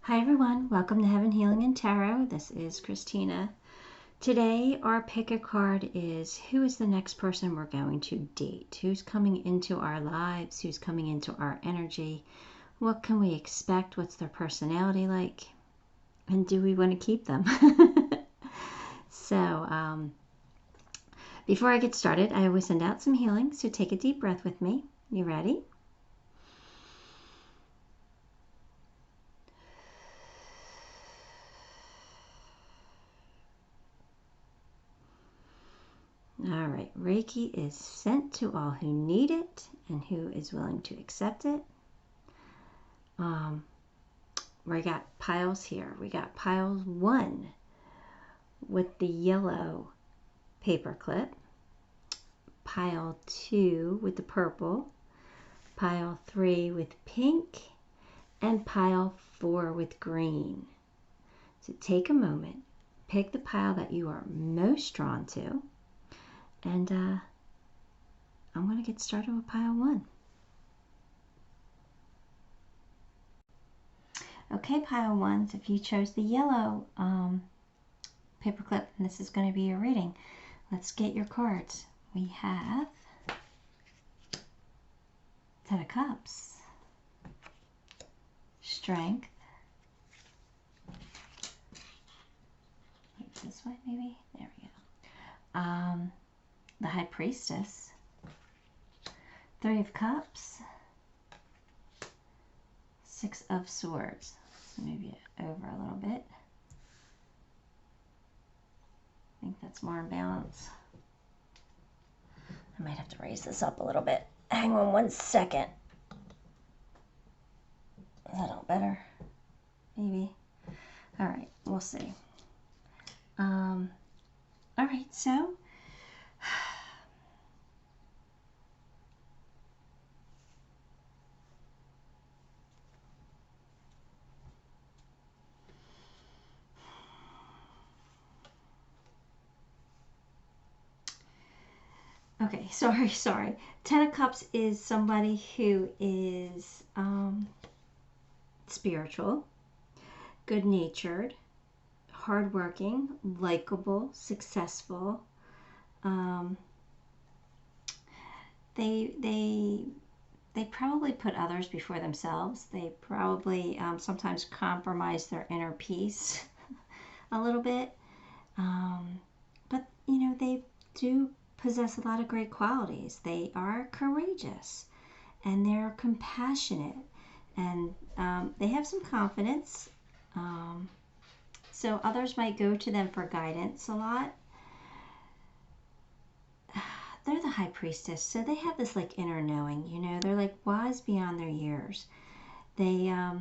Hi everyone, welcome to Heaven Healing and Tarot. This is Christina. Today our pick a card is who is the next person we're going to date? Who's coming into our lives? Who's coming into our energy? What can we expect? What's their personality like? And do we want to keep them? So before I get started, I always send out some healing, so take a deep breath with me. You ready? All right, Reiki is sent to all who need it and who is willing to accept it. We got piles here. We got pile 1 with the yellow paper clip, pile 2 with the purple, pile 3 with pink, and pile 4 with green. So take a moment, pick the pile that you are most drawn to, and I'm going to get started with pile 1. Okay, pile 1, so if you chose the yellow paperclip, and this is going to be your reading, let's get your cards. We have Ten of Cups, Strength, this way maybe, there we go, the High Priestess, Three of Cups, Six of Swords. So maybe over a little bit. I think that's more in balance. I might have to raise this up a little bit. Hang on one second. Is that all better? Maybe. All right, we'll see. All right, so okay, sorry. Ten of Cups is somebody who is spiritual, good-natured, hardworking, likable, successful. They probably put others before themselves. They probably sometimes compromise their inner peace a little bit. But, you know, they do possess a lot of great qualities. They are courageous and they're compassionate and they have some confidence. So others might go to them for guidance a lot. They're the High Priestess, so they have this like inner knowing, you know. They're like wise beyond their years. They're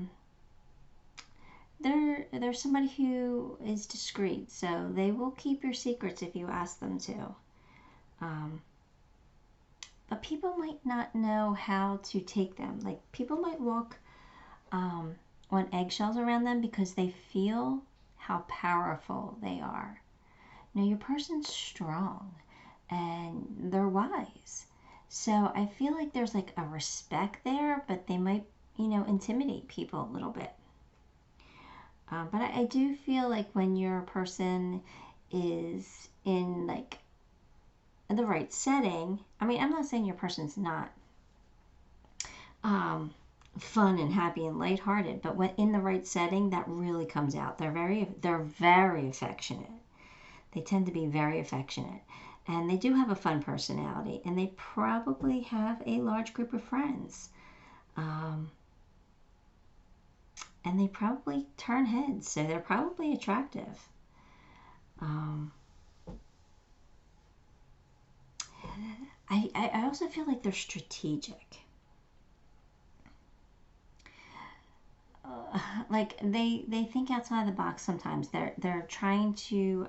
somebody who is discreet, so they will keep your secrets if you ask them to. But people might not know how to take them. Like people might walk on eggshells around them because they feel how powerful they are. Now your person's strong and they're wise. So I feel like there's like a respect there, but they might, you know, intimidate people a little bit. But I do feel like when your person is in like the right setting, I mean, I'm not saying your person's not fun and happy and lighthearted, but when in the right setting, that really comes out. They're very affectionate. They tend to be very affectionate. And they do have a fun personality, and they probably have a large group of friends. And they probably turn heads, so they're probably attractive. I also feel like they're strategic. Like they think outside the box sometimes. They're trying to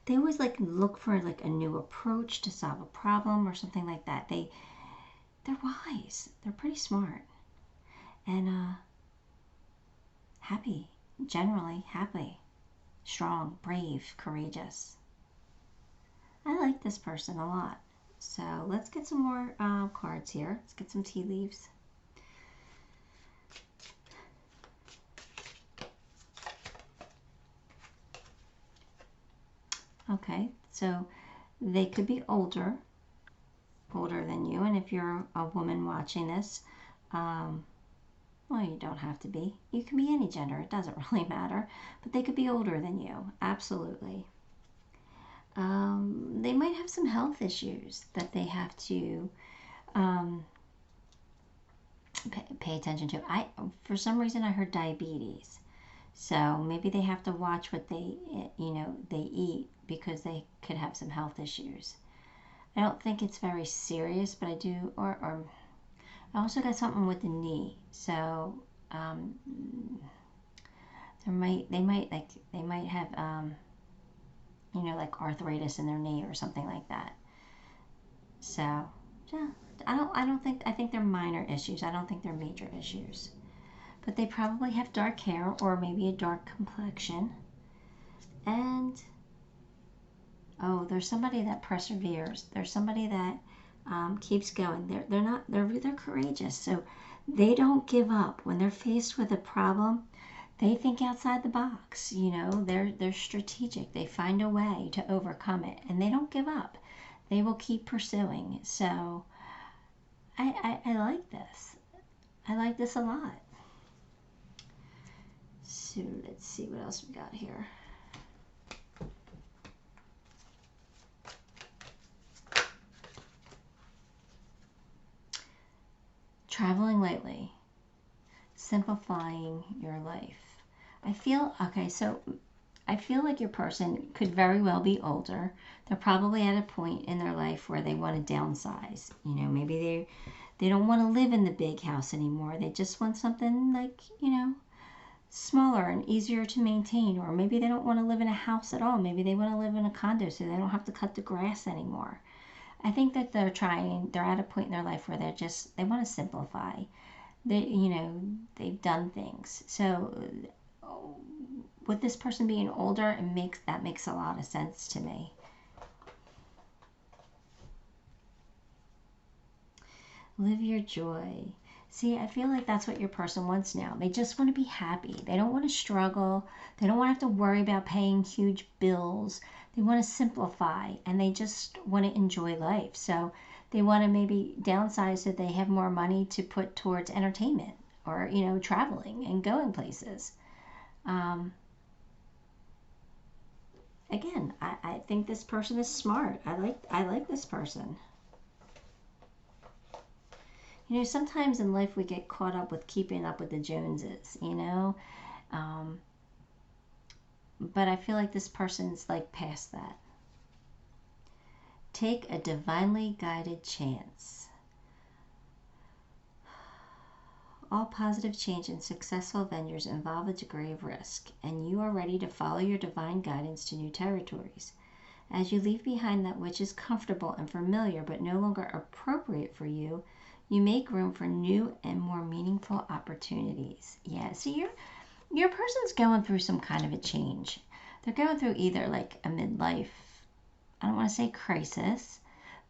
they always like look for like a new approach to solve a problem or something like that. They're wise. They're pretty smart. And happy, generally happy, strong, brave, courageous. I like this person a lot. So let's get some more cards here. Let's get some tea leaves. Okay, so they could be older than you. And if you're a woman watching this, well, you don't have to be. You can be any gender. It doesn't really matter. But they could be older than you. Absolutely. They might have some health issues that they have to pay attention to. For some reason, I heard diabetes. So maybe they have to watch what they eat, because they could have some health issues. I don't think it's very serious, but I do, or I also got something with the knee. So they might have like arthritis in their knee or something like that. So yeah, I think they're minor issues. I don't think they're major issues. But they probably have dark hair or maybe a dark complexion. And there's somebody that perseveres. There's somebody that keeps going. They're courageous. So they don't give up when they're faced with a problem. They think outside the box. They're strategic. They find a way to overcome it, and they don't give up. They will keep pursuing. So I like this. I like this a lot. So let's see what else we got here. Traveling lately, simplifying your life. I feel like your person could very well be older. They're probably at a point in their life where they want to downsize. Maybe they don't want to live in the big house anymore. They just want something like, smaller and easier to maintain. Or maybe they don't want to live in a house at all. Maybe they want to live in a condo so they don't have to cut the grass anymore. I think that they're at a point in their life where they want to simplify. They've done things. So with this person being older, that makes a lot of sense to me. Live your joy. See, I feel like that's what your person wants now. They just want to be happy. They don't want to struggle. They don't want to have to worry about paying huge bills. They want to simplify, and they just want to enjoy life. So they want to maybe downsize so they have more money to put towards entertainment or, traveling and going places. Again, I think this person is smart. I like this person. Sometimes in life we get caught up with keeping up with the Joneses, but I feel like this person's like past that. Take a divinely guided chance. All positive change and successful ventures involve a degree of risk, and you are ready to follow your divine guidance to new territories. As you leave behind that which is comfortable and familiar but no longer appropriate for you, you make room for new and more meaningful opportunities. Yeah, so your person's going through some kind of a change. They're going through either like a midlife, I don't want to say crisis,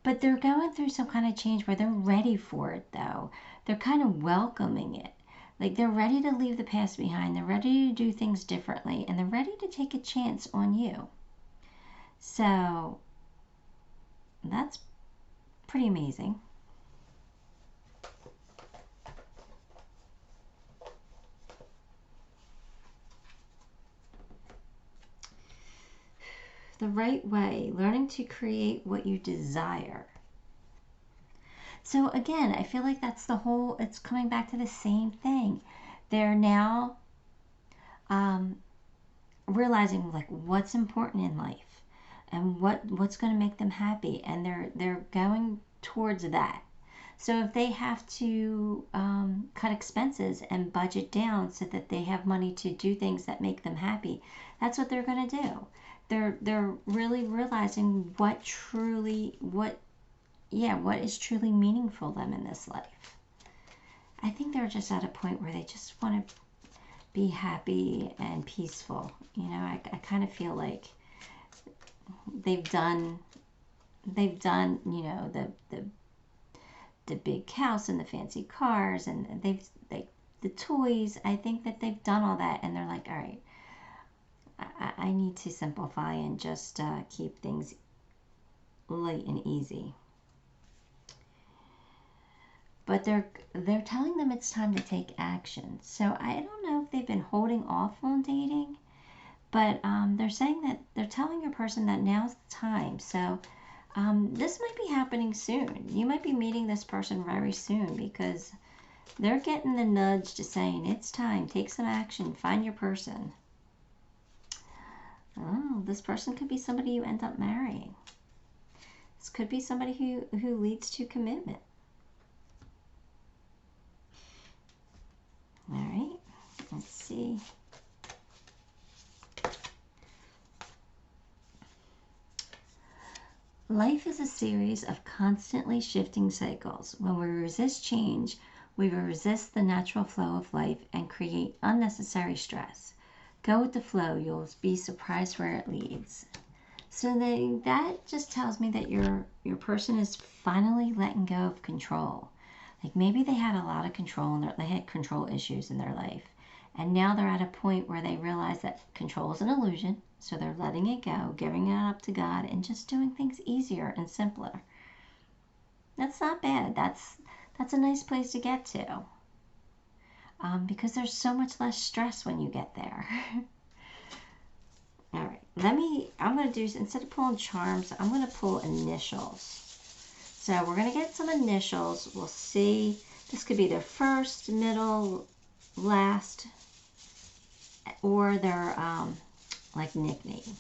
but they're going through some kind of change where they're ready for it, though. They're kind of welcoming it. Like they're ready to leave the past behind. They're ready to do things differently, and they're ready to take a chance on you. So that's pretty amazing. The right way, learning to create what you desire. So again, I feel like that's it's coming back to the same thing. They're now realizing like what's important in life and what's going to make them happy, and they're going towards that. So if they have to cut expenses and budget down so that they have money to do things that make them happy, that's what they're going to do. They're really realizing what is truly meaningful to them in this life. I think they're just at a point where they just want to be happy and peaceful. I kind of feel like they've done the big house and the fancy cars and the toys. I think that they've done all that, and they're like, all right, I need to simplify and just keep things light and easy. But they're telling them it's time to take action. So I don't know if they've been holding off on dating, but they're saying that they're telling your person that now's the time. So this might be happening soon. You might be meeting this person very soon because they're getting the nudge to saying it's time. Take some action. Find your person. Oh, this person could be somebody you end up marrying. This could be somebody who leads to commitment. All right, let's see. Life is a series of constantly shifting cycles. When we resist change, we will resist the natural flow of life and create unnecessary stress. Go with the flow. You'll be surprised where it leads. So that just tells me that your person is finally letting go of control. Like maybe they had a lot of control and they had control issues in their life. And now they're at a point where they realize that control is an illusion. So they're letting it go, giving it up to God, and just doing things easier and simpler. That's not bad. That's a nice place to get to. Because there's so much less stress when you get there. All right. I'm going to do, instead of pulling charms, I'm going to pull initials. So we're going to get some initials. We'll see. This could be their first, middle, last, or their like nickname.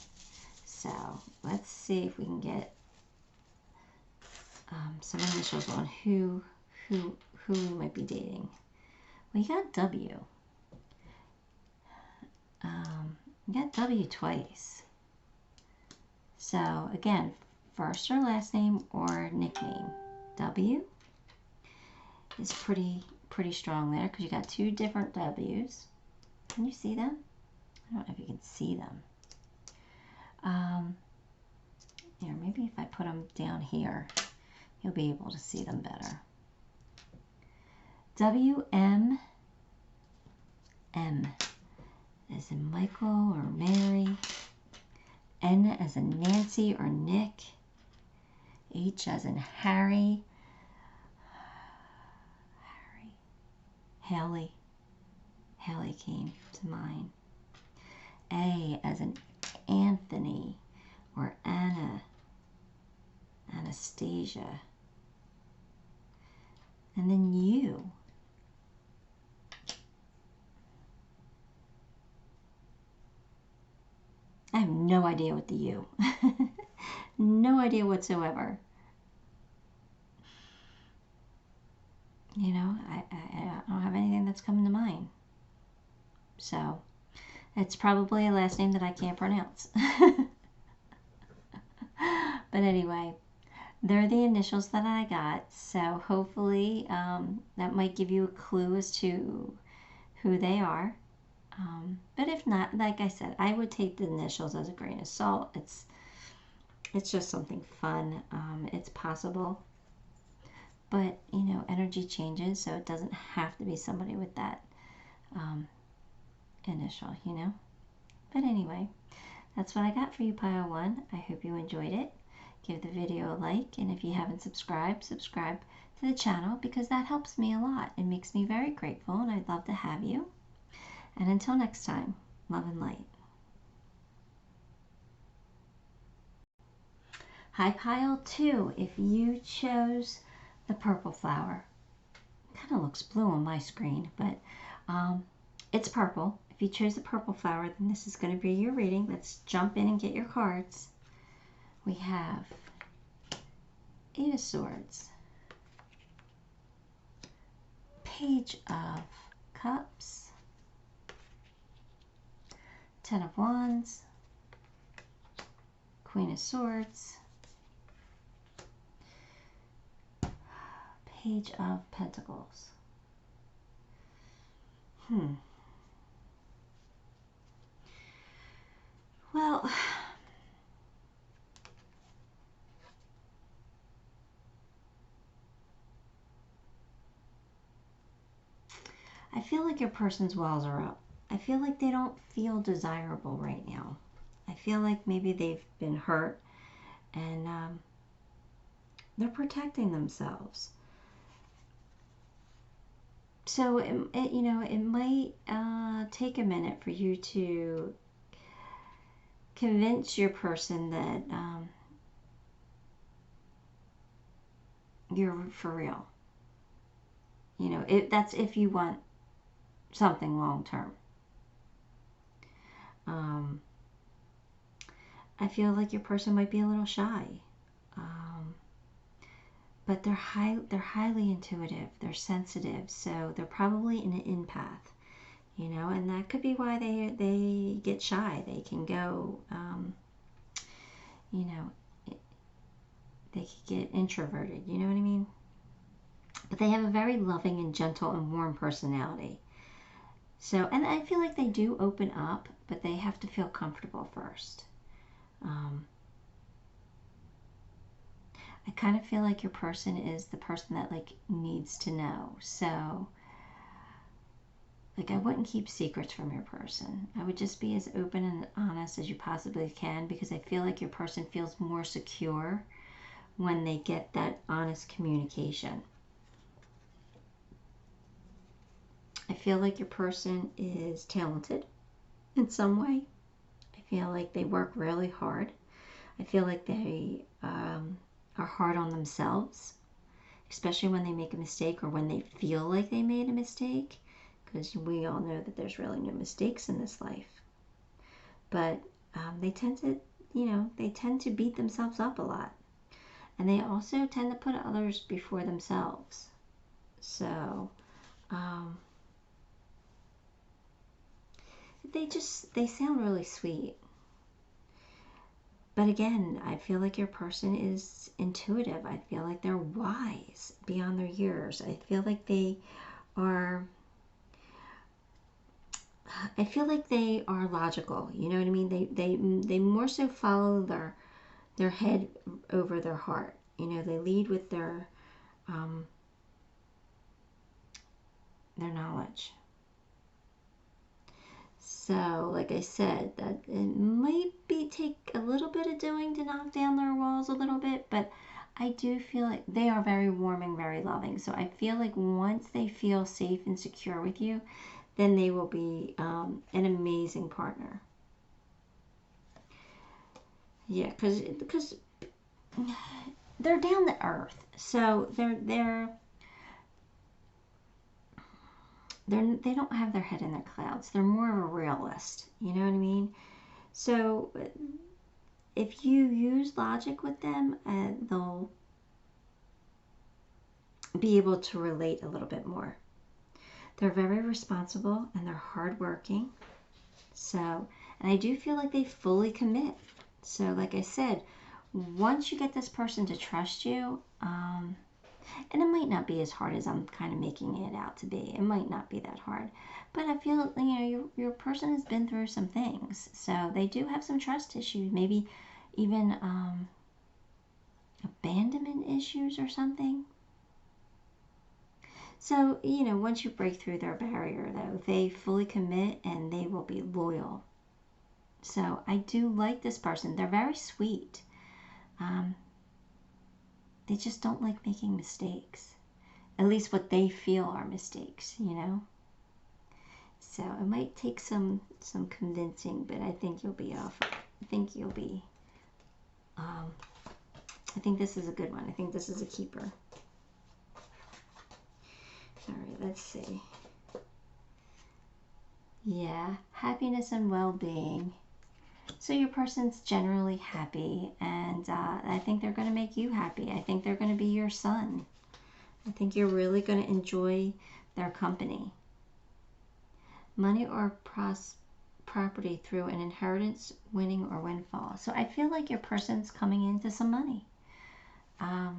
So let's see if we can get some initials on who we might be dating. We got W. We got W twice. So again, first or last name or nickname. W is pretty strong there because you got two different W's. Can you see them? I don't know if you can see them. Here, maybe if I put them down here, you'll be able to see them better. WM, M as in Michael or Mary. N as in Nancy or Nick. H as in Harry. Haley. Haley came to mind. A as in Anthony or Anna. Anastasia. And then U. I have no idea what the U. No idea whatsoever. You know, I don't have anything that's coming to mind. So, it's probably a last name that I can't pronounce. But anyway, they're the initials that I got. So, hopefully, that might give you a clue as to who they are. But if not, like I said, I would take the initials as a grain of salt. It's just something fun. It's possible. But, you know, energy changes, so it doesn't have to be somebody with that initial, you know. But anyway, that's what I got for you, Pile 1. I hope you enjoyed it. Give the video a like, and if you haven't subscribed, subscribe to the channel because that helps me a lot. It makes me very grateful, and I'd love to have you. And until next time, love and light. Hi, Pile 2. If you chose the purple flower, it kind of looks blue on my screen, but it's purple. If you chose the purple flower, then this is going to be your reading. Let's jump in and get your cards. We have 8 of Swords, Page of Cups, 10 of Wands, Queen of Swords, Page of Pentacles. Well, I feel like your person's walls are up. I feel like they don't feel desirable right now. I feel like maybe they've been hurt and they're protecting themselves. So it might take a minute for you to convince your person that you're for real. That's if you want something long term. I feel like your person might be a little shy, but they're highly intuitive. They're sensitive, so they're probably an empath. And that could be why they get shy. They can go, they could get introverted. You know what I mean? But they have a very loving and gentle and warm personality. So, and I feel like they do open up, but they have to feel comfortable first. I kind of feel like your person is the person that needs to know. So, I wouldn't keep secrets from your person. I would just be as open and honest as you possibly can, because I feel like your person feels more secure when they get that honest communication. I feel like your person is talented in some way. I feel like they work really hard. I feel like they are hard on themselves, especially when they make a mistake or when they feel like they made a mistake, because we all know that there's really no mistakes in this life. But they tend to beat themselves up a lot. And they also tend to put others before themselves. So, they sound really sweet. But again, I feel like your person is intuitive. I feel like they're wise beyond their years. I feel like they are logical. You know what I mean? They more so follow their head over their heart. They lead with their knowledge. So, like I said, that it might take a little bit of doing to knock down their walls a little bit, but I do feel like they are very warming, very loving. So I feel like once they feel safe and secure with you, then they will be an amazing partner. Yeah, because they're down to earth. So they don't have their head in their clouds. They're more of a realist. You know what I mean? So if you use logic with them, they'll be able to relate a little bit more. They're very responsible and they're hardworking. So, and I do feel like they fully commit. So, like I said, once you get this person to trust you, and it might not be as hard as I'm kind of making it out to be. It might not be that hard. But I feel, your person has been through some things. So they do have some trust issues. Maybe even abandonment issues or something. So, once you break through their barrier, though, they fully commit and they will be loyal. So I do like this person. They're very sweet. They just don't like making mistakes. At least what they feel are mistakes, So it might take some convincing, but I think you'll be off. I think you'll be, I think this is a good one. I think this is a keeper. All right, let's see. Yeah, happiness and well-being. So your person's generally happy, and I think they're going to make you happy. I think they're going to be your sun. I think you're really going to enjoy their company. Money or property through an inheritance, winning, or windfall. So I feel like your person's coming into some money. Not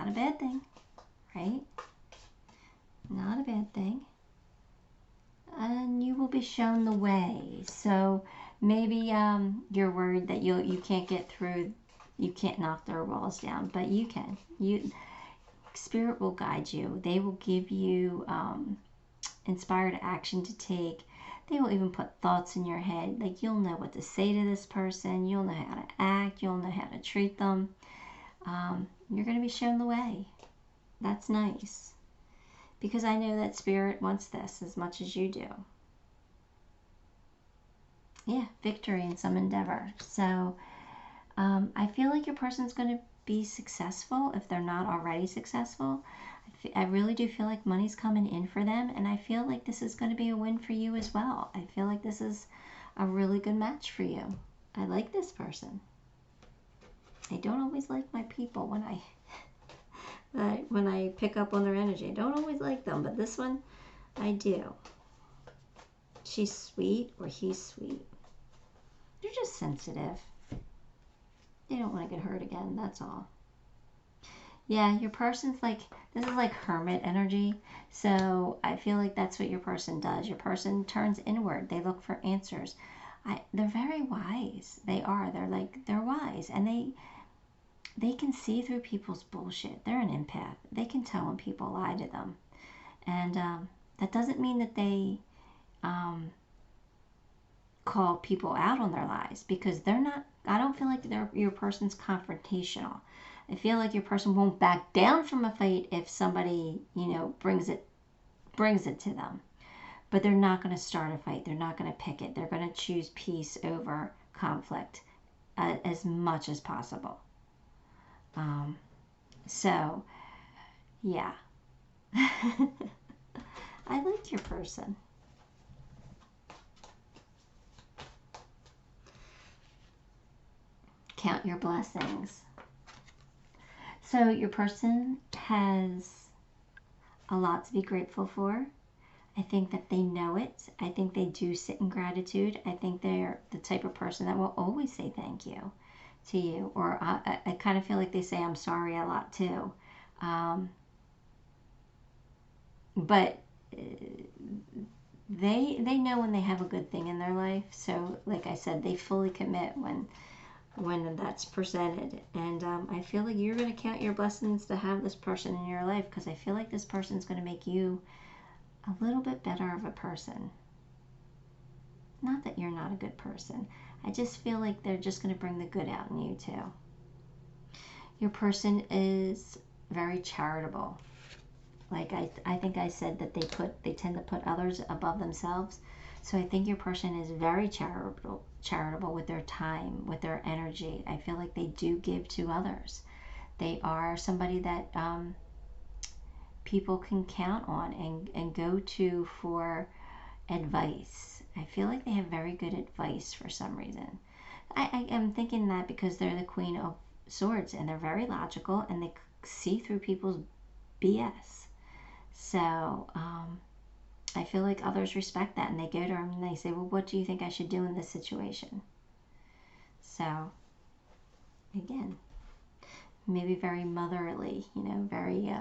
a bad thing, right? Not a bad thing. And you will be shown the way. So maybe you're worried that you can't get through, you can't knock their walls down, but you can. Spirit will guide you. They will give you inspired action to take. They will even put thoughts in your head. Like, you'll know what to say to this person. You'll know how to act. You'll know how to treat them. You're going to be shown the way. That's nice. Because I know that Spirit wants this as much as you do. Yeah, victory in some endeavor. So I feel like your person's going to be successful if they're not already successful. I really do feel like money's coming in for them, and I feel like this is going to be a win for you as well. I feel like this is a really good match for you. I like this person. I don't always like my people when I pick up on their energy. I don't always like them, but this one I do. She's sweet, or he's sweet. They're just sensitive. They don't want to get hurt again, that's all. Yeah, your person's like, this is like hermit energy. So I feel like that's what your person does. Your person turns inward. They look for answers. They're very wise. They are. They're wise. And they can see through people's bullshit. They're an empath. They can tell when people lie to them. And that doesn't mean that they call people out on their lies, because they're not. I don't feel like your person's confrontational. I feel like your person won't back down from a fight if somebody, brings it to them. But they're not going to start a fight. They're not going to pick it. They're going to choose peace over conflict as much as possible. So, yeah. I like your person. Count your blessings. So your person has a lot to be grateful for. I think that they know it. I think they do sit in gratitude. I think they're the type of person that will always say thank you to you. Or I kind of feel like they say I'm sorry a lot too. But they know when they have a good thing in their life. So like I said, they fully commit when that's presented. And I feel like you're going to count your blessings to have this person in your life, because I feel like this person's going to make you a little bit better of a person. Not that you're not a good person. I just feel like they're just going to bring the good out in you too. Your person is very charitable. Like I think I said that they tend to put others above themselves. So I think your person is very charitable with their time, with their energy. I feel like they do give to others. They are somebody that people can count on and go to for advice. I feel like they have very good advice for some reason. I am thinking that because they're the Queen of Swords, and they're very logical, and they see through people's BS. So, I feel like others respect that, and they go to them and they say, well, what do you think I should do in this situation? So, again, maybe very motherly, very,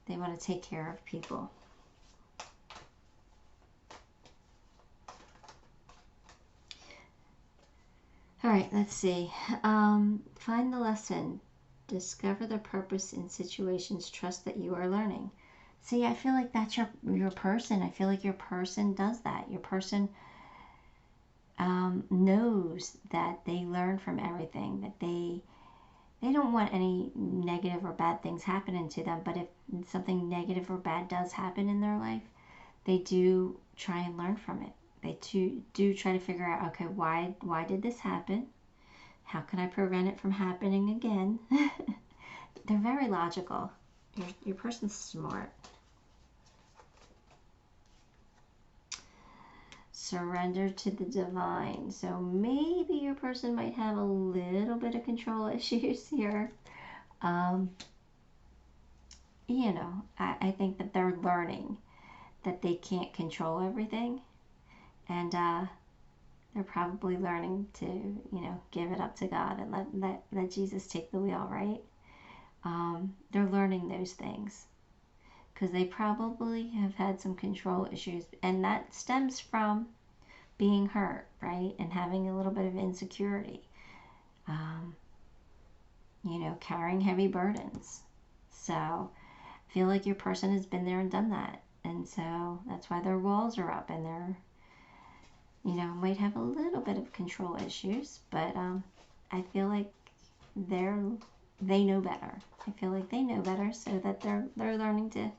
they want to take care of people. All right, let's see. Find the lesson. Discover the purpose in situations. Trust that you are learning. See, I feel like that's your person. I feel like your person does that. Your person knows that they learn from everything, that they don't want any negative or bad things happening to them. But if something negative or bad does happen in their life, they do try and learn from it. They do try to figure out, okay, why did this happen? How can I prevent it from happening again? They're very logical. Your person's smart. Surrender to the divine. So maybe your person might have a little bit of control issues here. I think that they're learning that they can't control everything. And they're probably learning to, give it up to God and let Jesus take the wheel, right? They're learning those things because they probably have had some control issues, and that stems from being hurt, right? And having a little bit of insecurity, carrying heavy burdens. So I feel like your person has been there and done that. And so that's why their walls are up, and they're, you know, might have a little bit of control issues, but I feel like they know better. I feel like they know better, so that they're learning to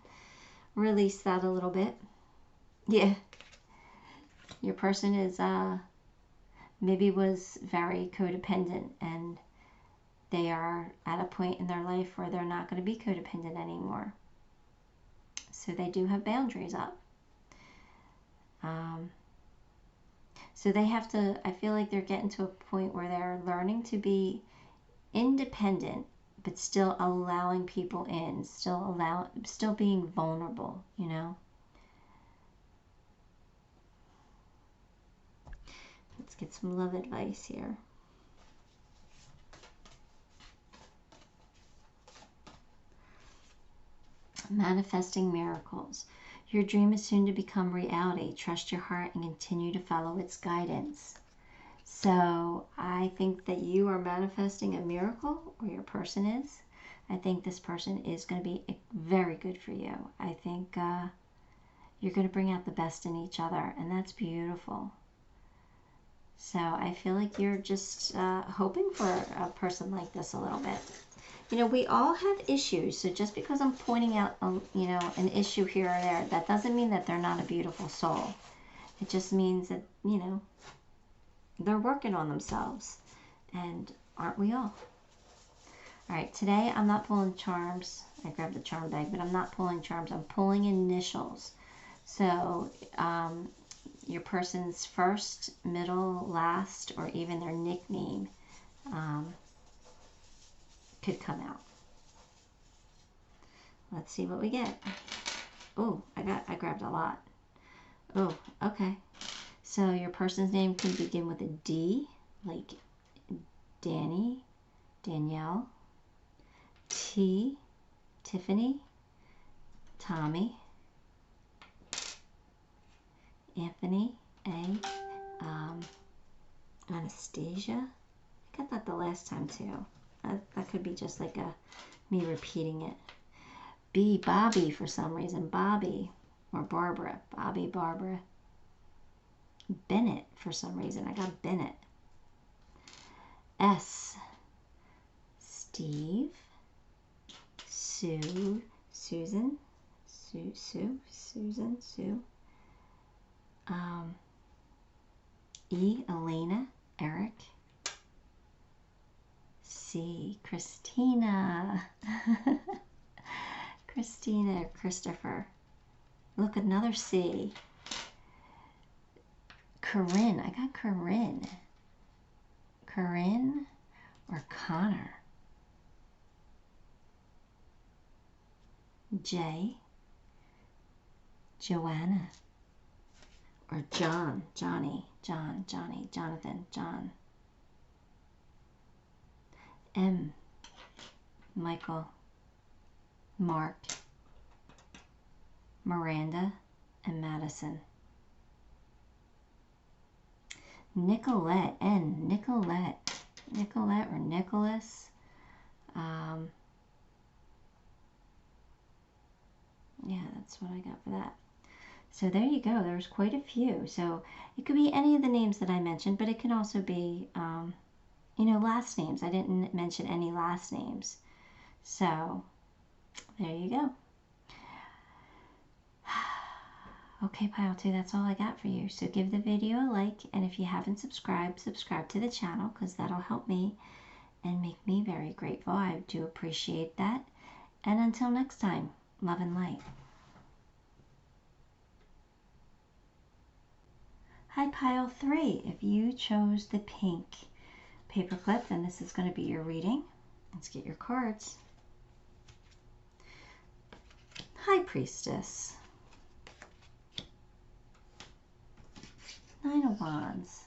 release that a little bit. Yeah. Your person is maybe was very codependent, and they are at a point in their life where they're not going to be codependent anymore. So they do have boundaries up. So they have to, I feel like they're getting to a point where they're learning to be independent, but still allowing people in, still being vulnerable, you know. Let's get some love advice here. Manifesting miracles. Your dream is soon to become reality. Trust your heart and continue to follow its guidance. So I think that you are manifesting a miracle, or your person is. I think this person is going to be very good for you. I think you're going to bring out the best in each other, and that's beautiful. So I feel like you're just hoping for a person like this a little bit. You know, we all have issues, so just because I'm pointing out, you know, an issue here or there, that doesn't mean that they're not a beautiful soul. It just means that, you know, they're working on themselves, and aren't we all? All right, today I'm not pulling charms. I grabbed the charm bag, but I'm not pulling charms. I'm pulling initials. So your person's first, middle, last, or even their nickname could come out. Let's see what we get. Oh, I grabbed a lot. Oh, okay. So your person's name can begin with a D, like Danny, Danielle, T, Tiffany, Tommy, Anthony, A, Anastasia. I got that the last time too. That could be just like me repeating it. B, Bobby, for some reason. Bobby, or Barbara. Bobby, Barbara. Bennett, for some reason. I got Bennett. S, Steve, Sue, Susan, Susan, Sue. E, Elena, Eric. C, Christina. Christina, Christopher. Look, another C. Corinne. I got Corinne. Corinne or Connor. J. Joanna. Or John. Johnny. John. Johnny. Jonathan. John. M. Michael. Mark. Miranda. And Madison. Nicolette. N. Nicolette. Nicolette or Nicholas. Yeah, that's what I got for that. So there you go. There's quite a few. So it could be any of the names that I mentioned, but it can also be, you know, last names. I didn't mention any last names. So there you go. Okay, pile 2, that's all I got for you. So give the video a like, and if you haven't subscribed, subscribe to the channel, because that'll help me and make me very grateful. I do appreciate that. And until next time, love and light. Hi, pile 3. If you chose the pink paperclip, then this is going to be your reading. Let's get your cards. High Priestess. 9 of Wands.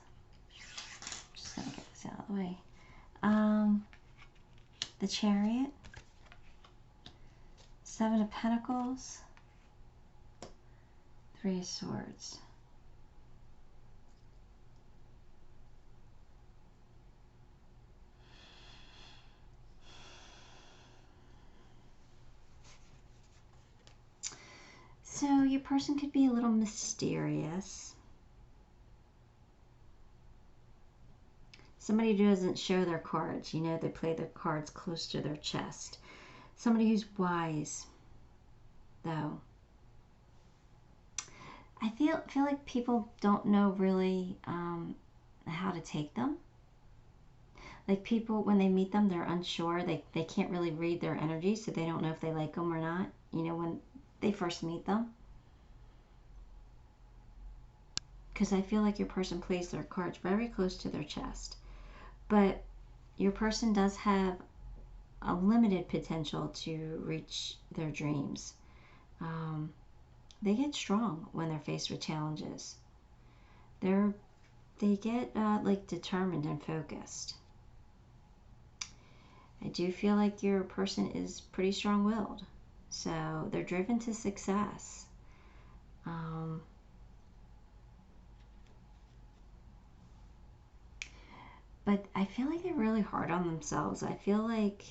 Just going to get this out of the way. The Chariot. 7 of Pentacles. 3 of Swords. So your person could be a little mysterious. Somebody who doesn't show their cards. You know, they play their cards close to their chest. Somebody who's wise, though. I feel like people don't know really how to take them. Like people, when they meet them, they're unsure. They can't really read their energy, so they don't know if they like them or not, you know, when they first meet them. Because I feel like your person plays their cards very close to their chest. But your person does have a limited potential to reach their dreams. They get strong when they're faced with challenges. They get like determined and focused. I do feel like your person is pretty strong-willed, so they're driven to success. But I feel like they're really hard on themselves. I feel like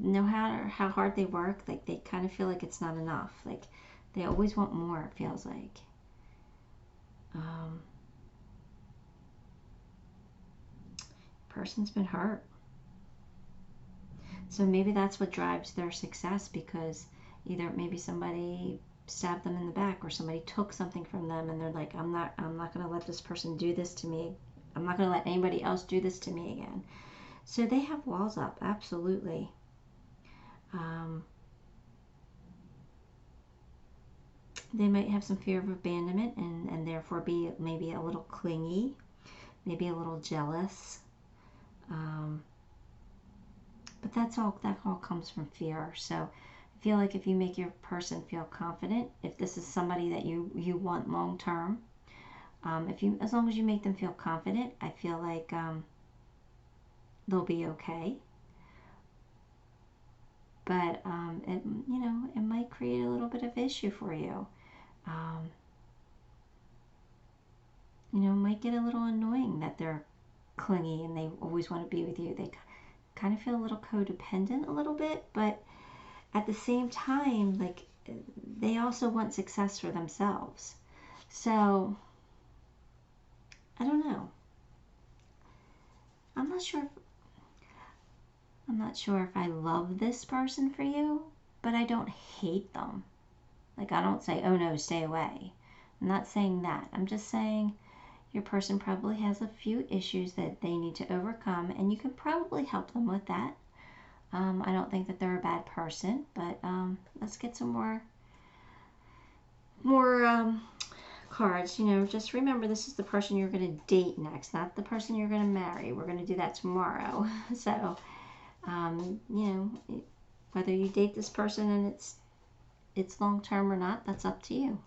no matter how hard they work, like they kind of feel like it's not enough. Like they always want more, it feels like. Person's been hurt. So maybe that's what drives their success, because either maybe somebody stabbed them in the back or somebody took something from them and they're like, I'm not going to let this person do this to me. I'm not going to let anybody else do this to me again. So they have walls up, absolutely. They might have some fear of abandonment and therefore be maybe a little clingy, maybe a little jealous. But that all comes from fear. So I feel like if you make your person feel confident, if this is somebody that you want long term, as long as you make them feel confident, I feel like they'll be okay. But it might create a little bit of issue for you. It might get a little annoying that they're clingy and they always want to be with you. They kind of feel a little codependent a little bit, but at the same time, like, they also want success for themselves. So I don't know. I'm not sure if I love this person for you, but I don't hate them. Like, I don't say, oh no, stay away. I'm not saying that. I'm just saying your person probably has a few issues that they need to overcome, and you can probably help them with that. I don't think that they're a bad person, but let's get some more cards. Just remember, this is the person you're going to date next, not the person you're going to marry. We're going to do that tomorrow. So, whether you date this person and it's long term or not, that's up to you.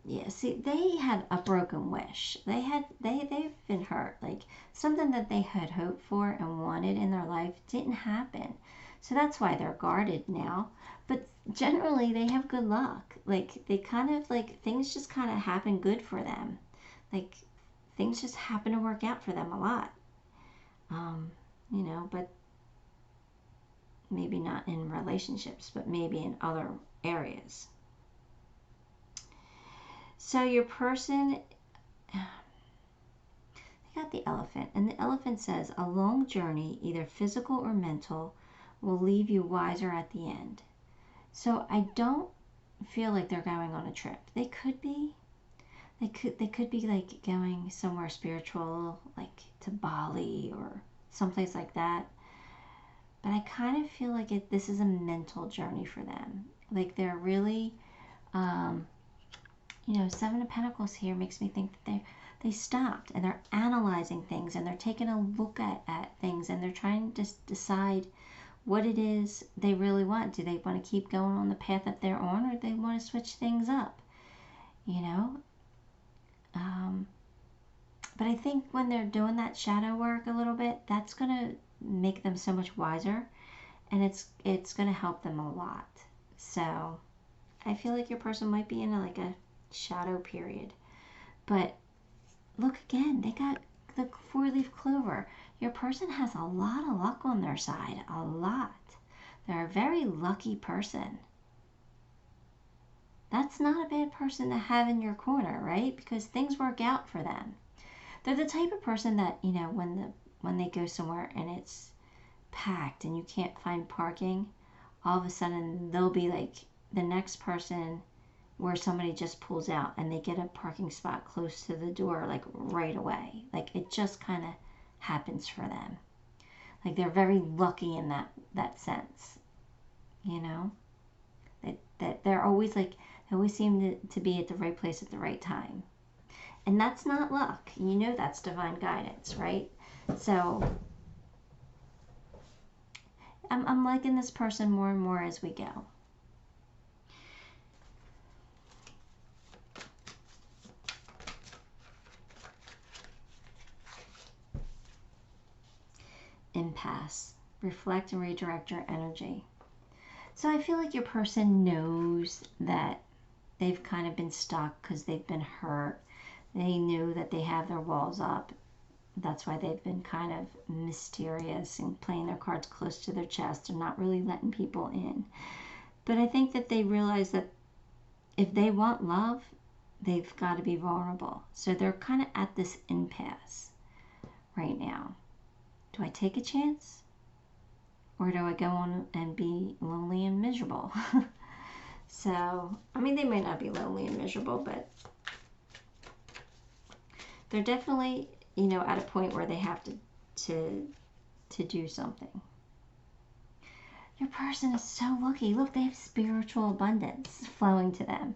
Yeah, see, they had a broken wish. They've been hurt. Like, something that they had hoped for and wanted in their life didn't happen. So that's why they're guarded now. But generally, they have good luck. Like, they kind of, like, things just kind of happen good for them. Like, things just happen to work out for them a lot. But maybe not in relationships, but maybe in other areas. So your person, they got the elephant, and the elephant says, a long journey, either physical or mental, will leave you wiser at the end. So I don't feel like they're going on a trip. They could be. They could be like going somewhere spiritual, like to Bali or someplace like that. But I kind of feel like this is a mental journey for them. Like they're really, Seven of Pentacles here makes me think that they stopped and they're analyzing things and they're taking a look at things and they're trying to decide what it is they really want. Do they want to keep going on the path that they're on, or do they want to switch things up? But I think when they're doing that shadow work a little bit, that's going to make them so much wiser, and it's going to help them a lot. So I feel like your person might be in a shadow period. But look again, they got the 4-leaf clover. Your person has a lot of luck on their side, a lot. They're a very lucky person. That's not a bad person to have in your corner, right? Because things work out for them. They're the type of person that, you know, when they go somewhere and it's packed and you can't find parking, all of a sudden they'll be like the next person where somebody just pulls out and they get a parking spot close to the door, like right away. Like it just kind of happens for them. Like they're very lucky in that sense, you know, that they're always like, they always seem to be at the right place at the right time. And that's not luck. You know, that's divine guidance, right? So I'm liking this person more and more as we go. Impasse. Reflect and redirect your energy. So I feel like your person knows that they've kind of been stuck because they've been hurt. They knew that they have their walls up. That's why they've been kind of mysterious and playing their cards close to their chest and not really letting people in. But I think that they realize that if they want love, they've got to be vulnerable. So they're kind of at this impasse right now. Do I take a chance? Or do I go on and be lonely and miserable? So, I mean, they might not be lonely and miserable, but they're definitely, you know, at a point where they have to do something. Your person is so lucky. Look, they have spiritual abundance flowing to them.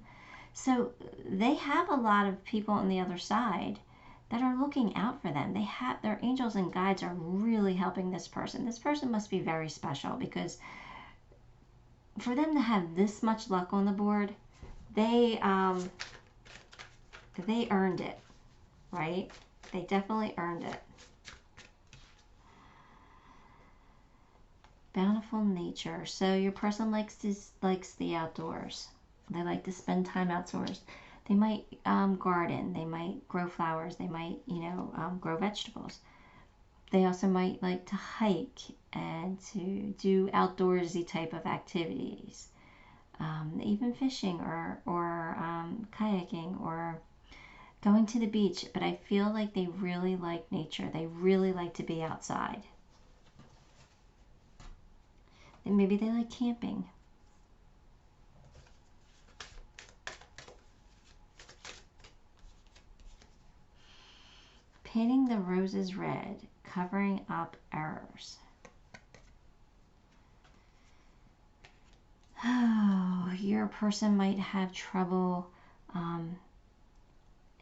So they have a lot of people on the other side that are looking out for them. They have their angels and guides are really helping this person. This person must be very special because for them to have this much luck on the board, they earned it, right? They definitely earned it. Bountiful nature. So your person likes the outdoors. They like to spend time outdoors. They might garden. They might grow flowers. They might, you know, grow vegetables. They also might like to hike and to do outdoorsy type of activities. Even fishing or kayaking or going to the beach. But I feel like they really like nature. They really like to be outside. And maybe they like camping. Painting the roses red, covering up errors. Oh, your person might have trouble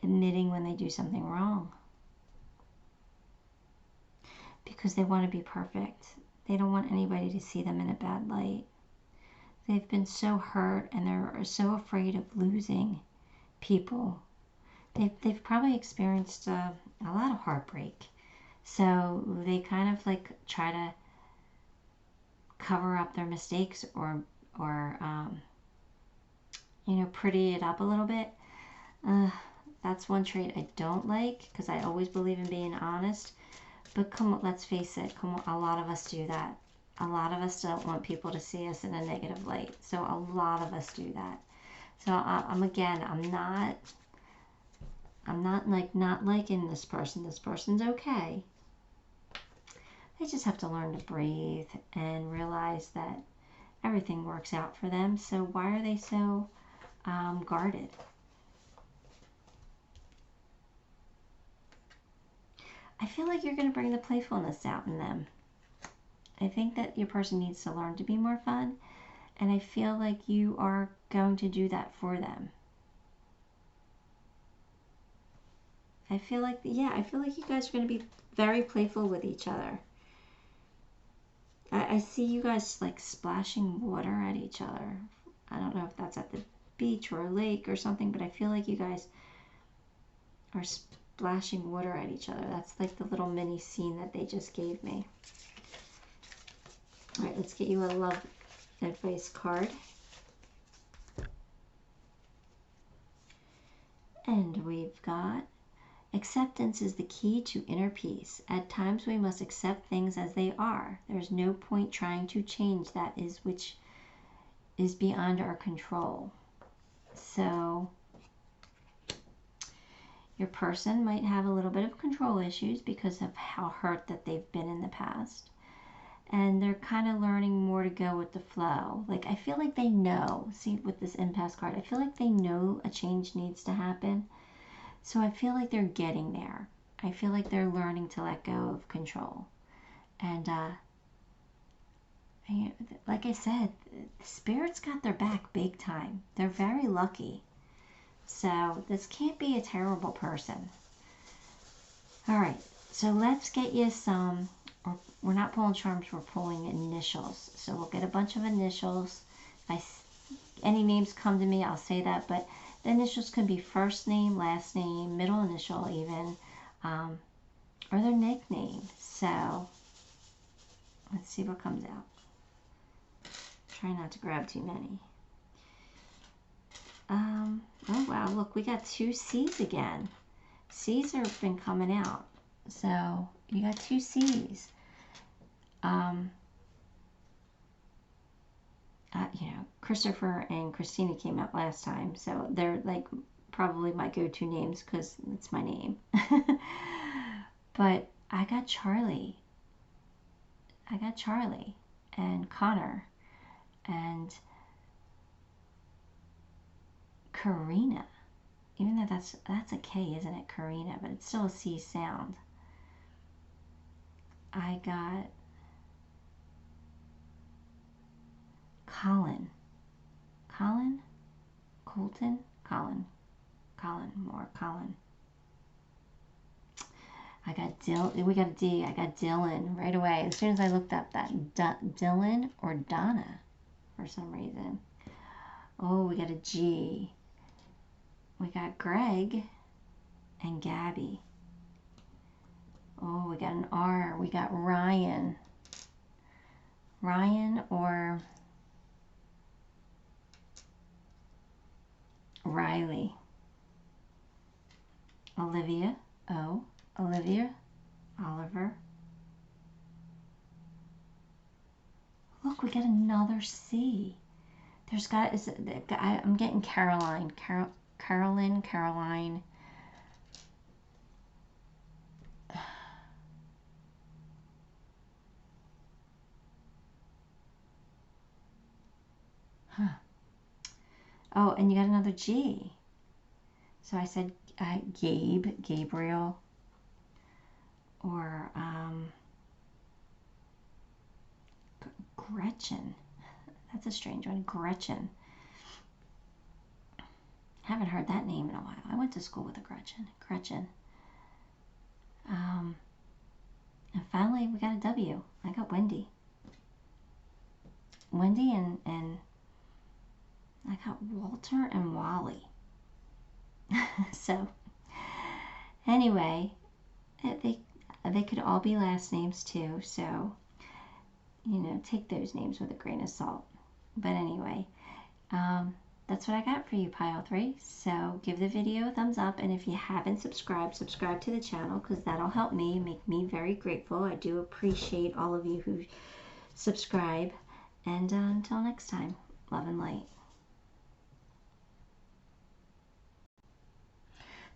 admitting when they do something wrong because they want to be perfect. They don't want anybody to see them in a bad light. They've been so hurt and they're so afraid of losing people. They've probably experienced a lot of heartbreak. So they kind of like try to cover up their mistakes or you know, pretty it up a little bit. That's one trait I don't like because I always believe in being honest. But come on, let's face it, come on, a lot of us do that. A lot of us don't want people to see us in a negative light. So a lot of us do that. So I'm not liking this person. This person's okay. They just have to learn to breathe and realize that everything works out for them. So why are they so guarded? I feel like you're going to bring the playfulness out in them. I think that your person needs to learn to be more fun, and I feel like you are going to do that for them. I feel like you guys are going to be very playful with each other. I see you guys like splashing water at each other. I don't know if that's at the beach or a lake or something, but I feel like you guys are splashing water at each other. That's like the little mini scene that they just gave me. All right, let's get you a love advice card. And we've got, Acceptance is the key to inner peace. At times we must accept things as they are. There's no point trying to change that which is beyond our control. So your person might have a little bit of control issues because of how hurt that they've been in the past. And they're kind of learning more to go with the flow. Like, I feel like they know. See, with this impasse card, I feel like they know a change needs to happen. So I feel like they're getting there. I feel like they're learning to let go of control. And like I said, the Spirit's got their back big time. They're very lucky. So this can't be a terrible person. All right, so let's get you some, or we're not pulling charms, we're pulling initials. So we'll get a bunch of initials. If any names come to me, I'll say that, but the initials can be first name, last name, middle initial even, or their nickname. So let's see what comes out. Try not to grab too many. Oh wow, look, we got 2 C's again. C's have been coming out. So you got 2 C's. You know, Christopher and Christina came out last time, so they're like probably my go-to names because it's my name. But I got Charlie. And Connor and Karina. Even though that's a K, isn't it? Karina, but it's still a C sound. I got Colin. I got we got a D. I got Dylan right away. As soon as I looked up that Dylan or Donna for some reason. Oh, we got a G. We got Greg and Gabby. Oh, we got an R. We got Ryan. Ryan or Riley. Olivia. O. Olivia. Oliver. Look, we got another C. There's got, I'm getting Caroline. Caroline. Huh. Oh, and you got another G. So I said Gabriel, or Gretchen. That's a strange one. Gretchen. Haven't heard that name in a while. I went to school with a Gretchen. And finally we got a W. I got Wendy. And I got Walter and Wally. So anyway, they could all be last names too, so you know, take those names with a grain of salt. But anyway, that's what I got for you, Pile 3. So give the video a thumbs up, and if you haven't subscribed, subscribe to the channel, because that'll help me, make me very grateful. I do appreciate all of you who subscribe. And until next time, love and light.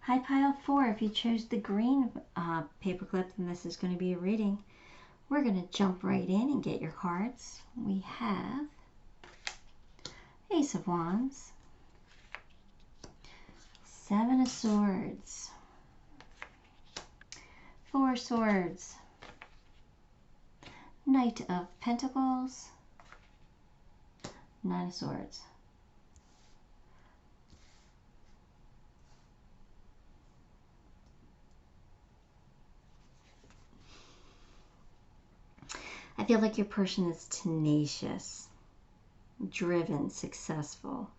Hi, Pile 4. If you chose the green paperclip, then this is going to be a reading. We're going to jump right in and get your cards. We have Ace of Wands, 7 of Swords, 4 Swords, Knight of Pentacles, 9 of Swords. I feel like your person is tenacious, driven, successful.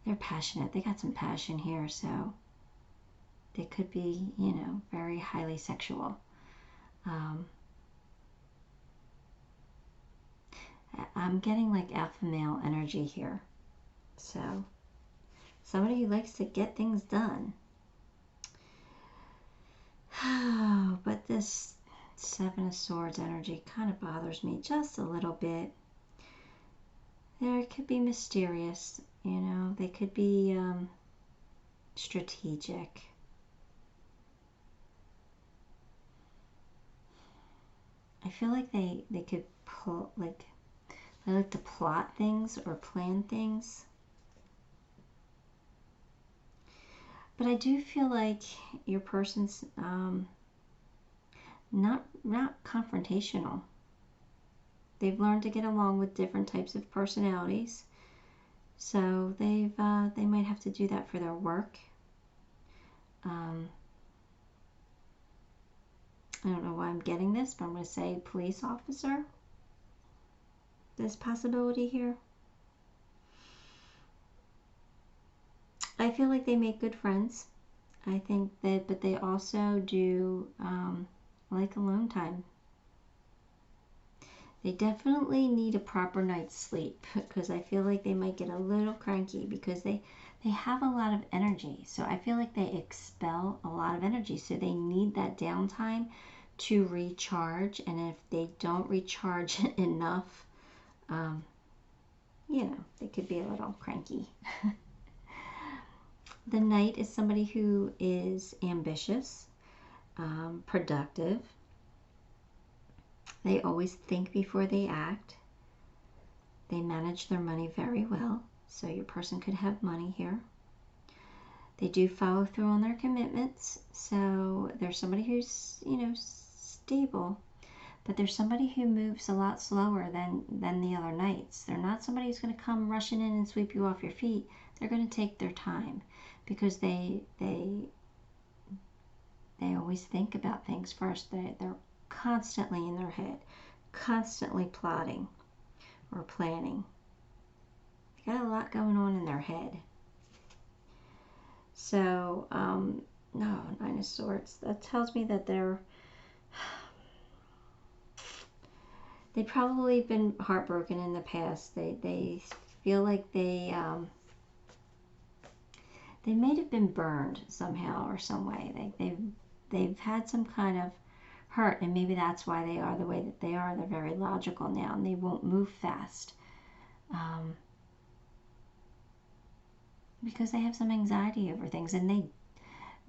They're passionate. They got some passion here, so they could be, you know, very highly sexual. I'm getting like alpha male energy here. So Somebody who likes to get things done. Oh, but this Seven of Swords energy kind of bothers me just a little bit. There could be mysterious, you know, they could be strategic. I feel like they could they like to plot things or plan things. But I do feel like your person's not confrontational. They've learned to get along with different types of personalities. So they might have to do that for their work. I don't know why I'm getting this, but I'm going to say police officer. This possibility here. I feel like they make good friends. I think that, but they also do like alone time. They definitely need a proper night's sleep, because I feel like they might get a little cranky because they have a lot of energy. So I feel like they expel a lot of energy. So they need that downtime to recharge. And if they don't recharge enough, you know, they could be a little cranky. The Knight is somebody who is ambitious, productive. They always think before they act. They manage their money very well. So your person could have money here. They do follow through on their commitments. So there's somebody who's, you know, stable. But there's somebody who moves a lot slower than the other Knights. They're not somebody who's going to come rushing in and sweep you off your feet. They're going to take their time, because they always think about things first. They're constantly in their head, constantly plotting or planning. They got a lot going on in their head. So, no, Nine of Swords. That tells me that they've probably been heartbroken in the past. They feel like they may have been burned somehow or some way. They've had some kind of hurt, and maybe that's why they are the way that they are. They're very logical now, and they won't move fast. Because they have some anxiety over things, and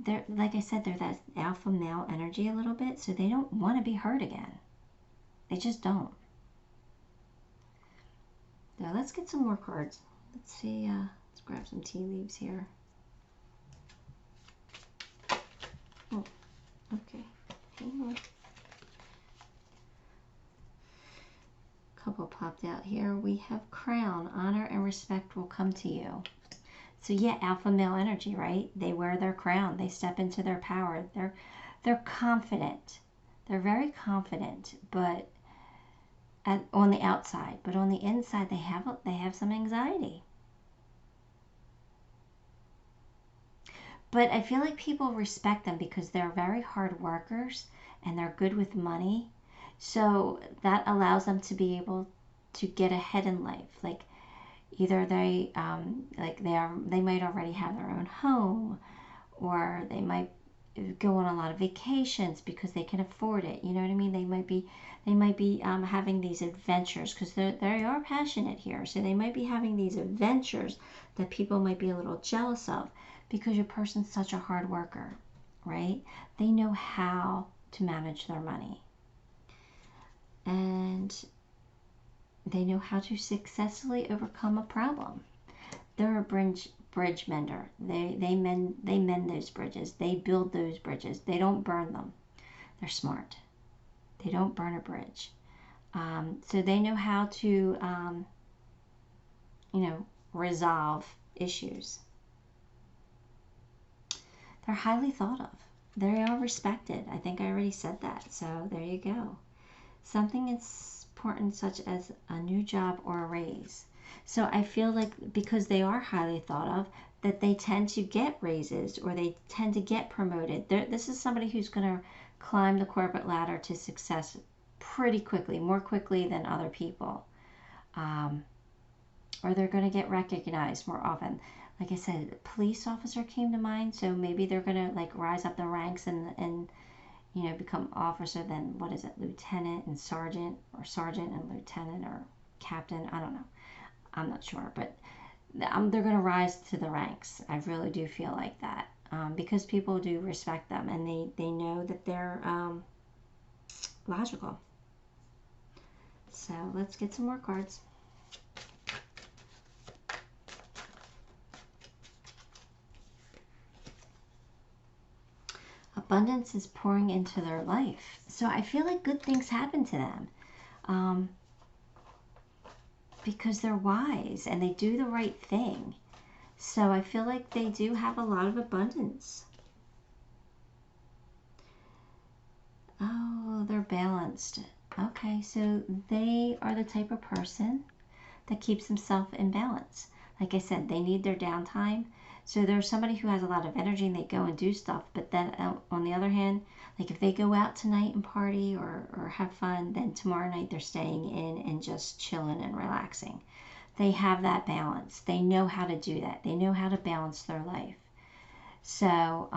they're like I said, they're that alpha male energy a little bit, so they don't want to be hurt again. They just don't. Now let's get some more cards. Let's see, let's grab some tea leaves here. Oh, okay. Hang on. Couple popped out here. We have Crown. Honor and respect will come to you. So yeah, alpha male energy, right? They wear their crown. They step into their power. They're confident. They're very confident, but on the outside, but on the inside, they have some anxiety. But I feel like people respect them because they're very hard workers and they're good with money. So that allows them to be able to get ahead in life. Like either they might already have their own home, or they might go on a lot of vacations because they can afford it. You know what I mean? They might be having these adventures because they are passionate here. So they might be having these adventures that people might be a little jealous of, because your person's such a hard worker, right? They know how to manage their money, and they know how to successfully overcome a problem. They're a bridge mender. They mend those bridges. They build those bridges. They don't burn them. They're smart. They don't burn a bridge. So they know how to, resolve issues. They're highly thought of. They are respected. I think I already said that. So there you go. Something important such as a new job or a raise. So I feel like because they are highly thought of, that they tend to get raises or they tend to get promoted. This is somebody who's going to climb the corporate ladder to success pretty quickly, more quickly than other people. Or they're going to get recognized more often. like I said, a police officer came to mind, so maybe they're gonna like rise up the ranks and you know, become officer, then what is it, lieutenant and sergeant, or sergeant and lieutenant, or captain, I don't know, I'm not sure, but they're gonna rise to the ranks. I really do feel like that, because people do respect them, and they know that they're logical. So let's get some more cards. Abundance is pouring into their life. So I feel like good things happen to them, because they're wise and they do the right thing. So I feel like they do have a lot of abundance. Oh, they're balanced. Okay, so they are the type of person that keeps themselves in balance. Like I said, they need their downtime. So there's somebody who has a lot of energy and they go and do stuff. But then on the other hand, like if they go out tonight and party or have fun, then tomorrow night they're staying in and just chilling and relaxing. They have that balance. They know how to do that. They know how to balance their life. So,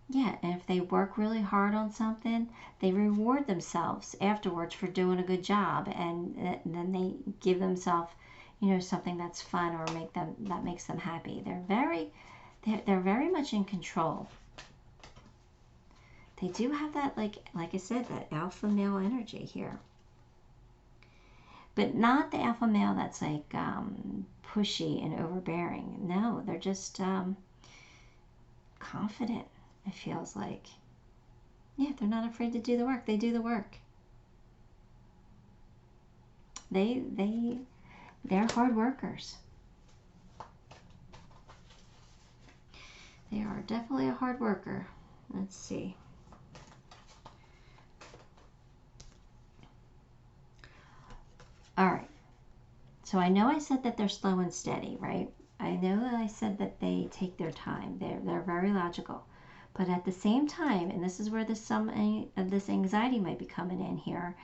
yeah, and if they work really hard on something, they reward themselves afterwards for doing a good job, and then they give themselves, you know, something that's fun or that makes them happy. They're very much in control. They do have that, like I said, that alpha male energy here, but not the alpha male that's like pushy and overbearing. No, they're just confident. It feels like, yeah, they're not afraid to do the work. They do the work. They're hard workers. They are definitely a hard worker. Let's see. All right. So I know I said that they're slow and steady, right? I know that I said that they take their time. They're very logical. But at the same time, and this is where some of this anxiety might be coming in here,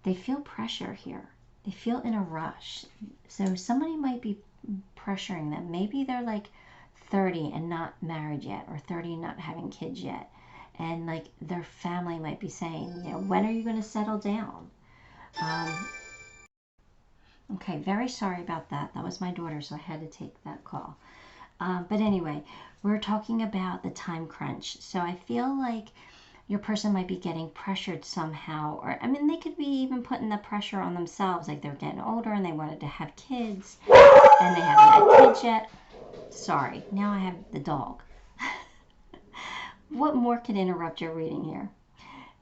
they feel pressure here. They feel in a rush. So somebody might be pressuring them. Maybe they're like 30 and not married yet, or 30 and not having kids yet. And like their family might be saying, you know, when are you going to settle down? Okay, very sorry about that. That was my daughter, so I had to take that call. But anyway, we're talking about the time crunch. So I feel like your person might be getting pressured somehow, or I mean, they could be even putting the pressure on themselves, like they're getting older and they wanted to have kids and they haven't had kids yet. Sorry, now I have the dog. What more could interrupt your reading here?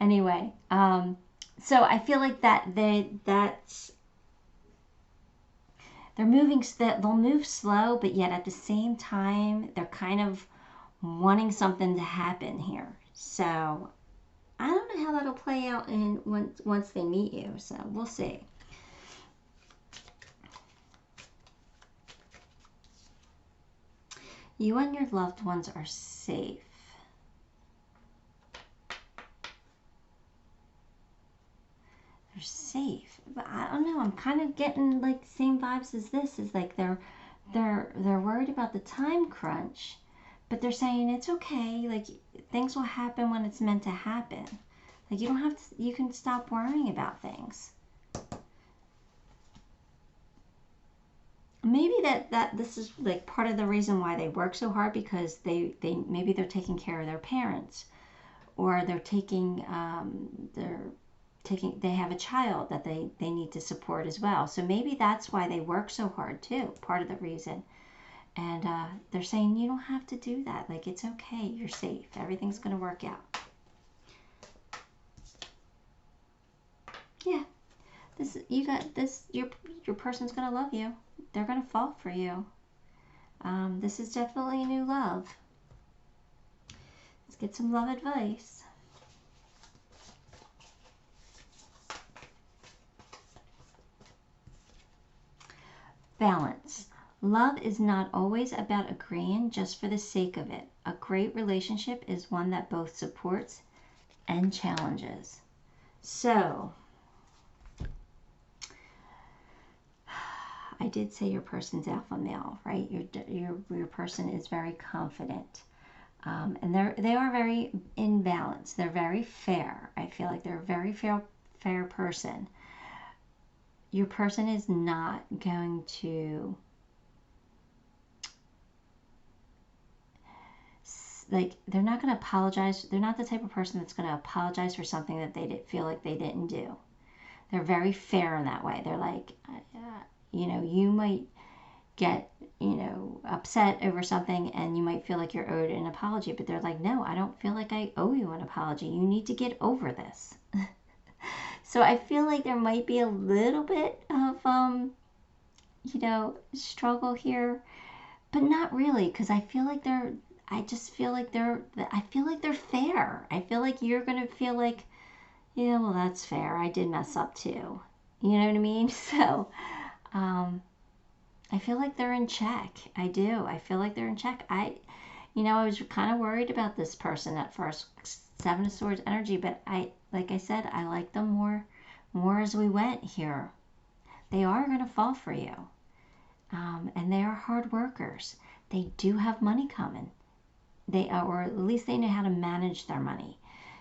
Anyway, so I feel like they're moving, they'll move slow, but yet at the same time, they're kind of wanting something to happen here. So I don't know how that'll play out once they meet you. So we'll see. You and your loved ones are safe. They're safe, but I don't know. I'm kind of getting like the same vibes as this. Is like they're worried about the time crunch, but they're saying it's okay. Like things will happen when it's meant to happen. Like you don't have to. You can stop worrying about things. Maybe that this is like part of the reason why they work so hard, because maybe they're taking care of their parents, or they're they have a child that they need to support as well. So maybe that's why they work so hard too, part of the reason. And they're saying you don't have to do that. Like it's okay, you're safe, everything's going to work out. Yeah, your person's going to love you. They're going to fall for you. This is definitely a new love. Let's get some love advice. Balance. Love is not always about agreeing just for the sake of it. A great relationship is one that both supports and challenges. So, I did say your person's alpha male, right? Your person is very confident. And they are very in balance. They're very fair. I feel like they're a very fair person. Your person is not going to, like, they're not going to apologize. They're not the type of person that's going to apologize for something that they feel like they didn't do. They're very fair in that way. They're like, you know, you might get, you know, upset over something and you might feel like you're owed an apology, but they're like, no, I don't feel like I owe you an apology. You need to get over this. So I feel like there might be a little bit of, you know, struggle here, but not really, because I feel like I feel like they're fair. I feel like you're going to feel like, yeah, well, that's fair. I did mess up too. You know what I mean? So, I feel like they're in check. I do. I feel like they're in check. You know, I was kind of worried about this person at first. Seven of Swords energy, but like I said, I like them more as we went here. They are going to fall for you. And they are hard workers. They do have money coming. Or at least they know how to manage their money.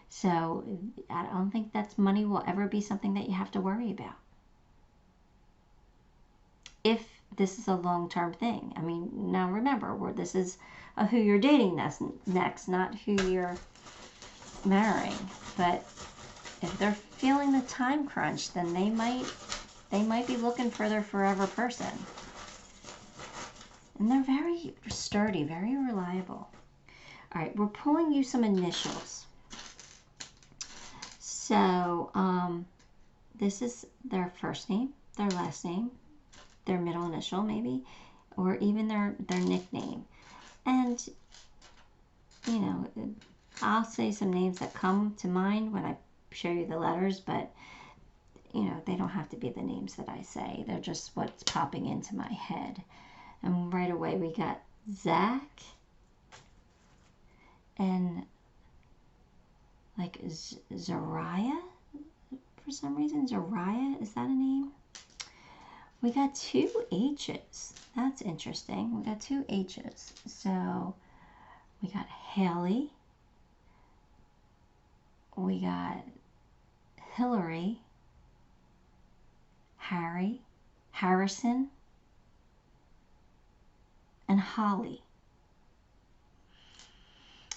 So I don't think that money will ever be something that you have to worry about. If this is a long-term thing. I mean, now remember, this is who you're dating next, not who you're marrying. But if they're feeling the time crunch, then they might be looking for their forever person. And they're very sturdy, very reliable. All right, we're pulling you some initials. So, this is their first name, their last name, their middle initial maybe, or even their nickname. And, you know, I'll say some names that come to mind when I show you the letters, but, you know, they don't have to be the names that I say. They're just what's popping into my head. And right away we got Zach and like Zariah for some reason. Zariah, is that a name? We got two H's. That's interesting. We got two H's. So we got Haley. We got Hillary. Harry. Harrison. And Holly.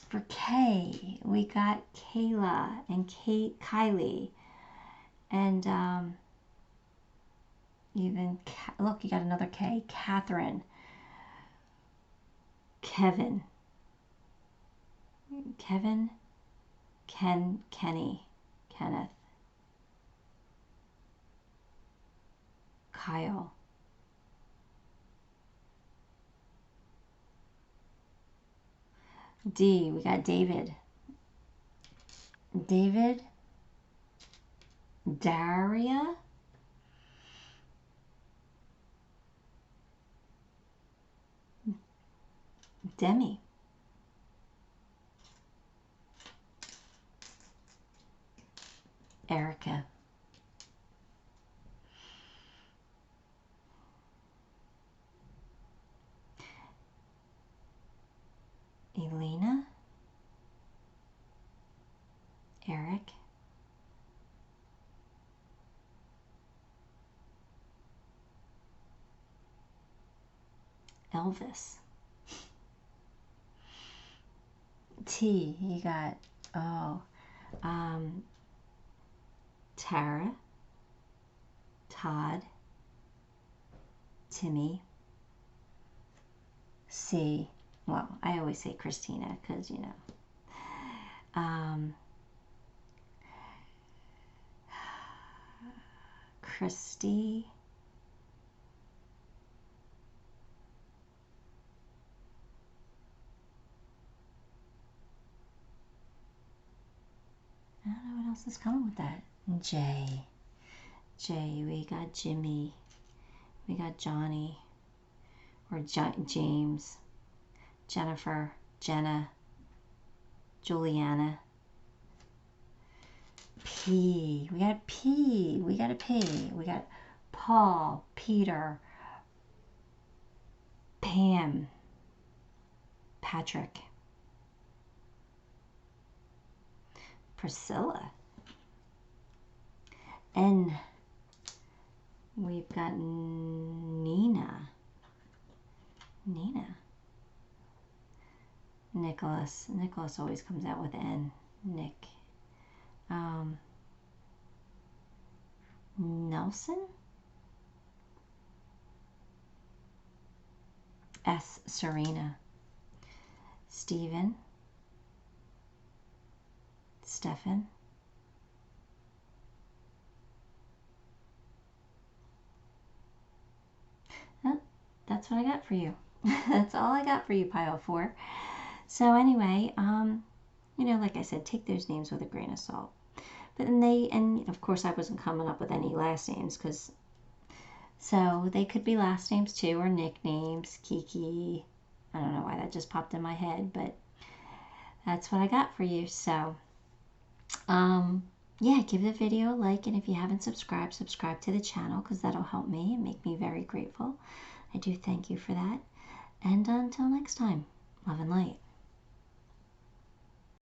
For K, we got Kayla and Kylie. And even, look, you got another K. Catherine. Kevin. Kenny. Kenneth. Kyle. D, we got David. Daria. Demi. Erica. Elena. Eric. Elvis. T, you got, Tara, Todd, Timmy. C, well, I always say Christina because, you know. Christy. I don't know what else is coming with that. J, we got Jimmy, we got Johnny, or James, Jennifer, Jenna, Juliana. P, we got a P, we got Paul, Peter, Pam, Patrick, Priscilla, N. We've got Nina, Nicholas. Nicholas always comes out with N. Nick. Nelson. S. Serena. Stephen. Stefan. That's what I got for you. That's all I got for you, pile 4. So anyway, you know, like I said, take those names with a grain of salt. But and of course I wasn't coming up with any last names, because so they could be last names too, or nicknames. Kiki. I don't know why that just popped in my head, but that's what I got for you. So yeah, give the video a like, and if you haven't subscribed, subscribe to the channel, because that'll help me and make me very grateful. I do thank you for that. And until next time, love and light.